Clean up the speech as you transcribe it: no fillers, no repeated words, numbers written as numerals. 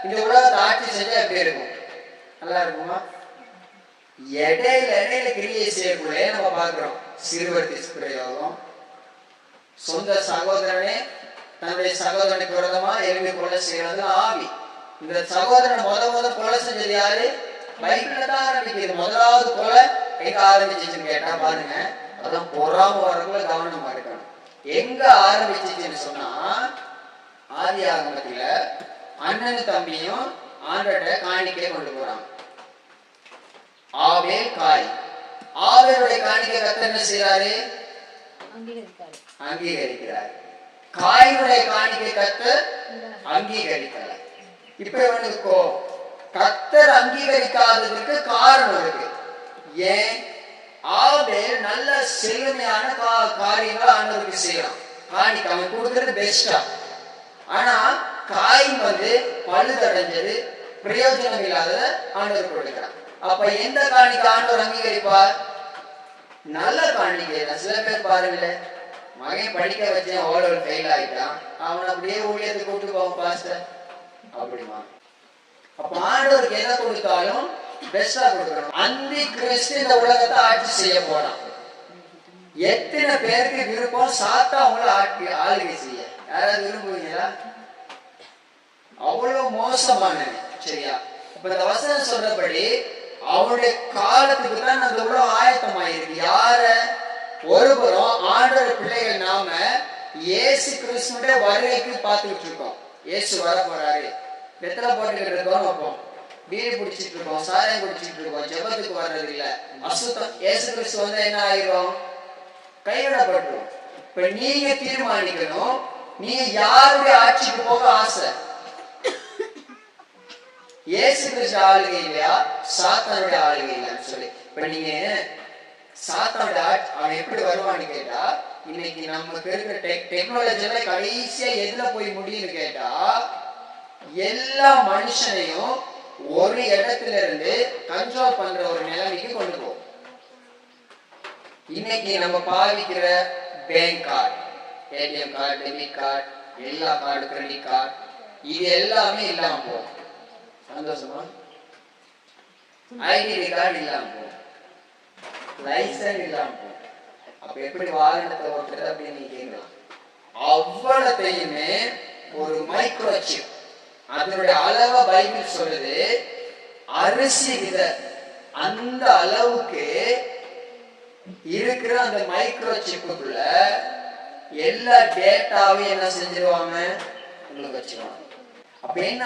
இந்த உலகத்தை ஆட்சி செஞ்சா எப்படி இருக்கும்? நல்லா இருக்குமா? இடையில கிரியை செய்யக்குள்ளே நம்ம பார்க்கிறோம். சிறுவர் துஷ்பிரயோகம், சொந்த சகோதரனே தன்னுடைய சகோதரனுக்கு விரோதமா எழுதி கொலை செய்யறது ஆவி. இந்த சகோதரனை முத கொலை செஞ்சது யாரு? பைபிள்ல தான் ஆரம்பிக்குது. முதலாவது கொலை எங்க ஆரம்பிச்சுன்னு கேட்டா பாருங்க, அதான் பொறாம வரக்குள்ள கவனமா இருக்கணும். எங்க ஆரம்பிச்சுன்னு சொன்னா, ஆதி ஆகமத்துல அண்ணன் தம்பியும் ஆண்டோட காணிக்கை கொண்டு போறாங்க. ஆவேல் காய். ஆவேலுடைய காணிக்கை கர்த்தர் என்ன செய்யறாரு? அங்கீகரிக்கிறார். காயினுடைய காணிக்கை கர்த்தர் அங்கீகரிக்கிறார். இப்ப இவனுக்கு கர்த்தர் அங்கீகரிக்காததுக்கு காரணம் இருக்கு. ஏன்? ஆவேல் நல்ல செழுமையான காரியங்களை ஆண்டவருக்கு செய்யலாம். காணிக்கை அவன் கொடுக்கறது பெஸ்டா. ஆனா காயின் பழுதடைஞ்சது, பிரயோஜனம் இல்லாத ஆண்டவர் கொடுக்கிறான். அப்ப எந்த காணிக்கை ஆண்டவர் அங்கீகரிப்பார்? நல்ல காணிக்கை. சில பேர் பாருங்கள, மகன் படிக்க வச்சேன் ஓலோல் ஃபெயில் ஆயிட்டான், அவன் அப்படியே ஊழியத்தை கூட்டு போவான் பாஸ்டர் அப்படிமா. அப்ப ஆண்டவருக்கு எதை கொடுத்தாலும் பெஸ்டா கொடுக்கணும். அந்தி கிறிஸ்து இந்த உலகத்தை ஆட்சி செய்ய போறான். எத்தனை பேருக்கு விருப்பம் சாத்தா அவங்கள ஆளுகை செய்ய? யாராவது விரும்புவீங்களா? அவ்வளவு மோசமான. சரியா? இப்ப இந்த வசனம் சொல்றபடி அவனுடைய காலத்துக்கு தான் அந்த உலகம் ஆயத்தமாயிருக்கு. யார? ஒருபுறம் ஆண்டவர் பிள்ளைகள் நாம இயேசு கிறிஸ்துடைய வருகைக்கு பார்த்துக்கிட்டு இருக்கோம். இயேசு வர போறாரு, வெத்தலை போட்டுக்கிட்டு இருக்கோம், வைப்போம், பீடி பிடிச்சிட்டு இருக்கோம், சாயம் குடிச்சிட்டு இருக்கோம், ஜெபத்துக்கு வர்றது இல்ல, அசுத்தம். இயேசு கிறிஸ்து வந்தா என்ன ஆயிரும்? கைவிடப்பட்டுரும். இப்ப நீங்க தீர்மானிக்கணும், நீங்க யாருடைய ஆட்சிக்கு போக ஆசை? இயேசு கிறிஸ்து ஆளுகை இல்லையா, சாத்தானுடைய ஆளுகை இல்லைன்னு சொல்லி. இப்ப நீங்க சாத்தானுடைய அவன் எப்படி வருவான்னு கேட்டா, இன்னைக்கு நமக்கு இருக்கிற டெக்னாலஜில கடைசியா எதுல போய் முடியும்னு கேட்டா, எல்லா மனுஷனையும் ஒரு இடத்துல இருந்து கண்ட்ரோல் பண்ற ஒரு நிலைமைக்கு கொண்டு போகும். இன்னைக்கு நம்ம பாவிக்கிற bank card, ATM card, debit card, எல்லா கார்டு, கிரெடிட் கார்டு, இது எல்லாமே இல்லாம போகும். சந்தோஷமா? ஐடி கார்டு இல்லாம போகும், லைசன்ஸ் இல்லாம போகும். அப்ப எப்படி வாகனத்தை ஓட்டுறது அப்படின்னு நீங்க கேட்கலாம். அவ்வளத்தையுமே ஒரு மைக்ரோசிப், அதனுடைய அளவை பைபிள் சொல்லுது அரிசி வித, அந்த அளவுக்கு இருக்கிற அந்த மைக்ரோசிப்புக்குள்ள எல்லா டேட்டாவையும் என்ன செஞ்சிருவாங்க? உங்களுக்கு வச்சிருவாங்க. அப்ப என்ன